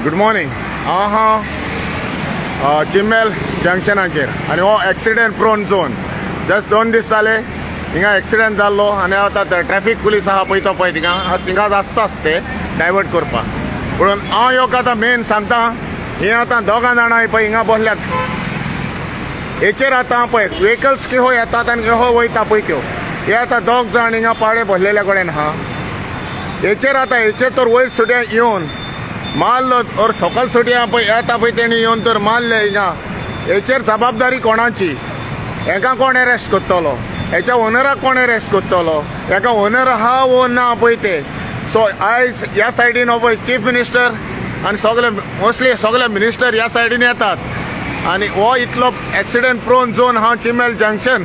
Good morning. चिमेल जंक्शनाचेर आनी हो accident prone zone. Just 2 दीस जाले हिंगा एक्सिडेंट जाल्लो आनी आतां ट्रॅफिक पुलीस आहा पळय तो पळय थिंगा आसताच ते डायवर्ट करपाक। म्हणून हांव योग आतां मेन सांगता हे आतां दोगां जाणां पळय हिंगा बसल्यात हेचेर आतां पळय व्हेकल्स केहो येतात आनी केहो वयता पळय त्यो हे आतां दोग जाण हिंगा पाडे बसलेल्या कडेन आहा। हेचेर आतां हेचेर तर वयर सुड्या येवन मारलो और सकल सुट्या पळय येता पळय तेणी येवन तर मारले हिंगा। हेचेर जबाबदारी कोणाची? हेका कोण अरेस्ट करतलो? हेच्या ओनराक कोण अरेस्ट करतलो? हेका ओनर आहा वो ना पळय ते। सो आयज ह्या सायडीन हो पळय चीफ मिनिस्टर आनी सगळे मोस्टली सगळे मिनिस्टर ह्या सायडीन येतात आनी हो इतलो एक्सिडेंट प्रोन झोन हा चिमेल जंक्शन।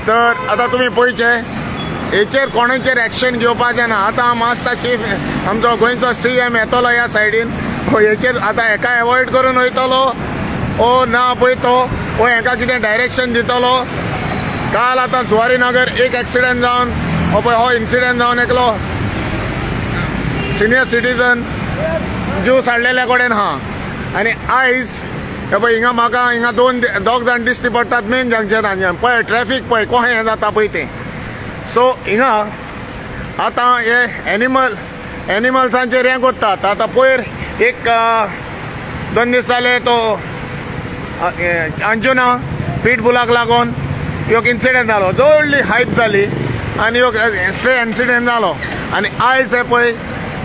तर आतां तुमी पळयचे हेचेर कोणाचेर एक्शन घेवपाचें ना। आतां मास्ता चीफ आमचो गोंयचो CM येतलो ह्या सायडीन हेचेर आतां हेका एवॉयड करून वयतलो ओ ना पळय तो ओ हेका कितें डायरेक्शन दितलो। काल आतां जुवारीनगर एक एक्सिडेंट जावन हो पळय हो इन्सिडेंट जावन एकलो सिनियर सिटीजन जीव साडलेल्या कडेन आहा आनी आयज हे पळय हिंगा म्हाका हिंगा दोग जाण दिश्टी पडटात मेन जंक्शनाचेर पळय ट्रॅफिक पळय कशें हें जाता पळय तें। सो हिंगा आतां हे एनिमल्सांचेर हें कोत्तात। आतां पयर एक 2 दीस जाले तो अंजुना पिटबुलाक लागून एक इन्सिडेंट जालो व्हडली हायप जाली आनी एक इन्सिडेंट जालो आनी आयज हे पळय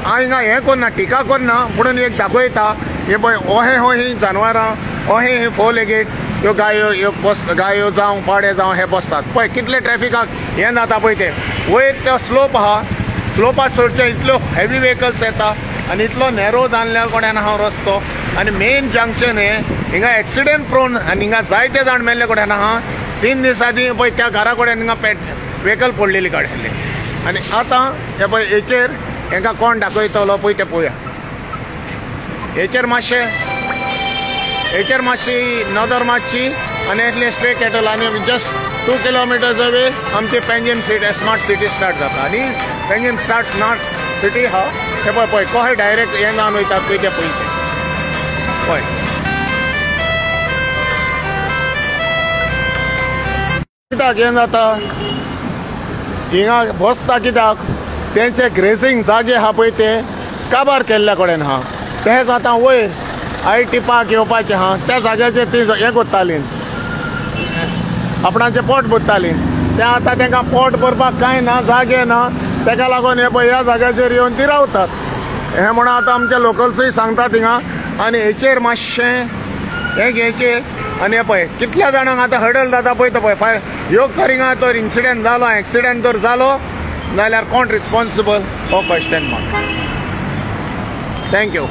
हांव हिंगा हें करना टिका करना म्हणून एक दाखयता हे पळय अहें जानवरां अहें फोर लेगेड ह्यो गायो जावं पाडे जावं हे बसतात पळय कितले ट्रॅफिकाक हें जाता पळय ते। वयर तो स्लोप आहा स्लोपार चडचे इतल्यो हेवी व्हेकल्स येता आनी इतलो नॅरो जाल्ल्या कडेन आहा रस्तो आनी मेन जंक्शन हे हिंगा एक्सिडेंट प्रोन आनी हिंगा जायते जाण मेल्ले कडेन आहा। 3 दीस आदी पळय त्या घरा कडेन हिंगा व्हेकल पडलेली काडलेली आनी आतां हे पळय हेचेर हेंकां कोण दाखयतलो पळय ते पळोवया। हेचेर मातशी नदर मातशी आनी एटली स्ट्रे कॅटल आनी जस्ट 2 किलोमिटर्स अवे आमची Panjim city smart city start जाता आनी पेंजीम स्मार्ट सिटी हा हे पळय कशें डायरेक्ट हें जावन वयतात पळय ते पयशे पळय। कित्याक हें जाता हिंगा बसता कित्याक तेंचे ग्रेजींग जागे आहा पळय ते काबार केल्ल्या कडेन आहा। तेंच आतां वयर आय टिपाक येवपाचें आहा त्या जाग्याचेर ती हें कोत्ताली आपणाचें पोट भरताली तें आतां तांकां पोट भरपाक कांय ना जागे ना ताका लागून हे पळय ह्या जाग्याचेर येवन ती रावतात। हें म्हणून आतां आमचे लोकल्सूय सांगतात हिंगा आनी हेचेर मातशें हें घेवचें आनी हे पळय कितल्या जाणांक आतां हडल जाता पळय तो पळय योग तर हिंगा तर इन्सिडेंट जालो एक्सिडेंट तर जालो जाल्यार कोण रिस्पॉन्सिबल हो क्वेश्चन मार्क। थँक्यू।